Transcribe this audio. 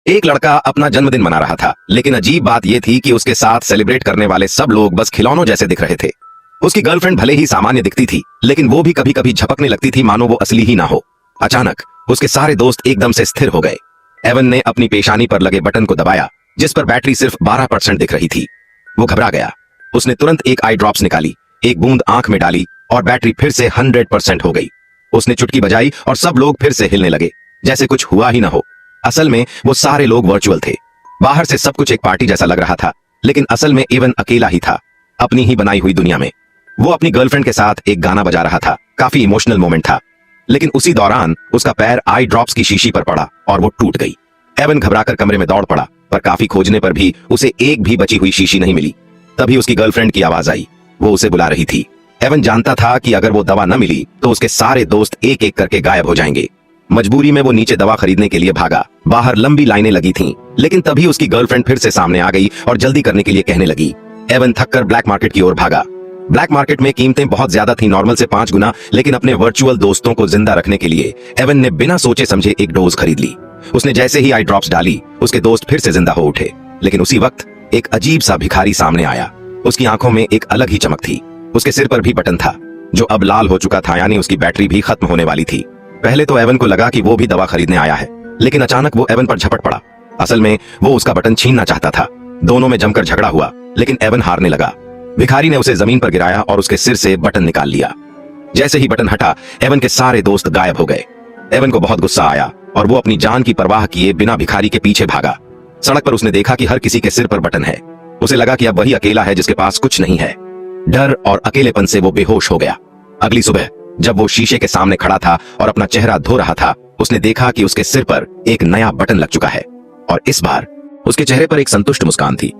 एक लड़का अपना जन्मदिन मना रहा था, लेकिन अजीब बात यह थी कि उसके साथ सेलिब्रेट करने वाले सब लोग बस खिलौनों जैसे दिख रहे थे। उसकी गर्लफ्रेंड भले ही सामान्य दिखती थी, लेकिन वो भी कभी कभी झपकने लगती थी मानो वो असली ही ना हो। अचानक उसके सारे दोस्त एकदम से स्थिर हो गए। एवन ने अपनी पेशानी पर लगे बटन को दबाया, जिस पर बैटरी सिर्फ 12% दिख रही थी। वो घबरा गया। उसने तुरंत एक आई ड्रॉप्स निकाली, एक बूंद आंख में डाली और बैटरी फिर से 100% हो गई। उसने चुटकी बजाई और सब लोग फिर से हिलने लगे, जैसे कुछ हुआ ही ना हो। असल में वो सारे लोग वर्चुअल थे। बाहर से सब कुछ एक पार्टी जैसा लग रहा था, लेकिन असल में एवन अकेला ही था, अपनी ही बनाई हुई दुनिया में। वो अपनी गर्लफ्रेंड के साथ एक गाना बजा रहा था। काफी इमोशनल मोमेंट था, लेकिन उसी दौरान उसका पैर आई ड्रॉप्स की शीशी पर पड़ा और वो टूट गई। एवन घबराकर कमरे में दौड़ पड़ा, पर काफी खोजने पर भी उसे एक भी बची हुई शीशी नहीं मिली। तभी उसकी गर्लफ्रेंड की आवाज आई। वो उसे बुला रही थी। एवन जानता था कि अगर वो दवा न मिली तो उसके सारे दोस्त एक एक करके गायब हो जाएंगे। मजबूरी में वो नीचे दवा खरीदने के लिए भागा। बाहर लंबी लाइनें लगी थीं, लेकिन तभी उसकी गर्लफ्रेंड फिर से सामने आ गई और जल्दी करने के लिए कहने लगी। एवन थककर ब्लैक मार्केट की ओर भागा। ब्लैक मार्केट में कीमतें बहुत ज्यादा थी, नॉर्मल से 5 गुना, लेकिन अपने वर्चुअल दोस्तों को जिंदा रखने के लिए एवन ने बिना सोचे समझे एक डोज खरीद ली। उसने जैसे ही आई ड्रॉप्स डाली, उसके दोस्त फिर से जिंदा हो उठे। लेकिन उसी वक्त एक अजीब सा भिखारी सामने आया। उसकी आंखों में एक अलग ही चमक थी। उसके सिर पर भी बटन था, जो अब लाल हो चुका था, यानी उसकी बैटरी भी खत्म होने वाली थी। पहले तो एवन को लगा कि वो भी दवा खरीदने आया है, लेकिन अचानक वो एवन पर झपट पड़ा। असल में वो उसका बटन छीनना चाहता था। दोनों में जमकर झगड़ा हुआ, लेकिन एवन हारने लगा। भिखारी ने उसे जमीन पर गिराया और उसके सिर से बटन निकाल लिया। जैसे ही बटन हटा, एवन के सारे दोस्त गायब हो गए। एवन को बहुत गुस्सा आया और वो अपनी जान की परवाह किए बिना भिखारी के पीछे भागा। सड़क पर उसने देखा कि हर किसी के सिर पर बटन है। उसे लगा कि अब वही अकेला है जिसके पास कुछ नहीं है। डर और अकेलेपन से वो बेहोश हो गया। अगली सुबह जब वो शीशे के सामने खड़ा था और अपना चेहरा धो रहा था, उसने देखा कि उसके सिर पर एक नया बटन लग चुका है और इस बार उसके चेहरे पर एक संतुष्ट मुस्कान थी।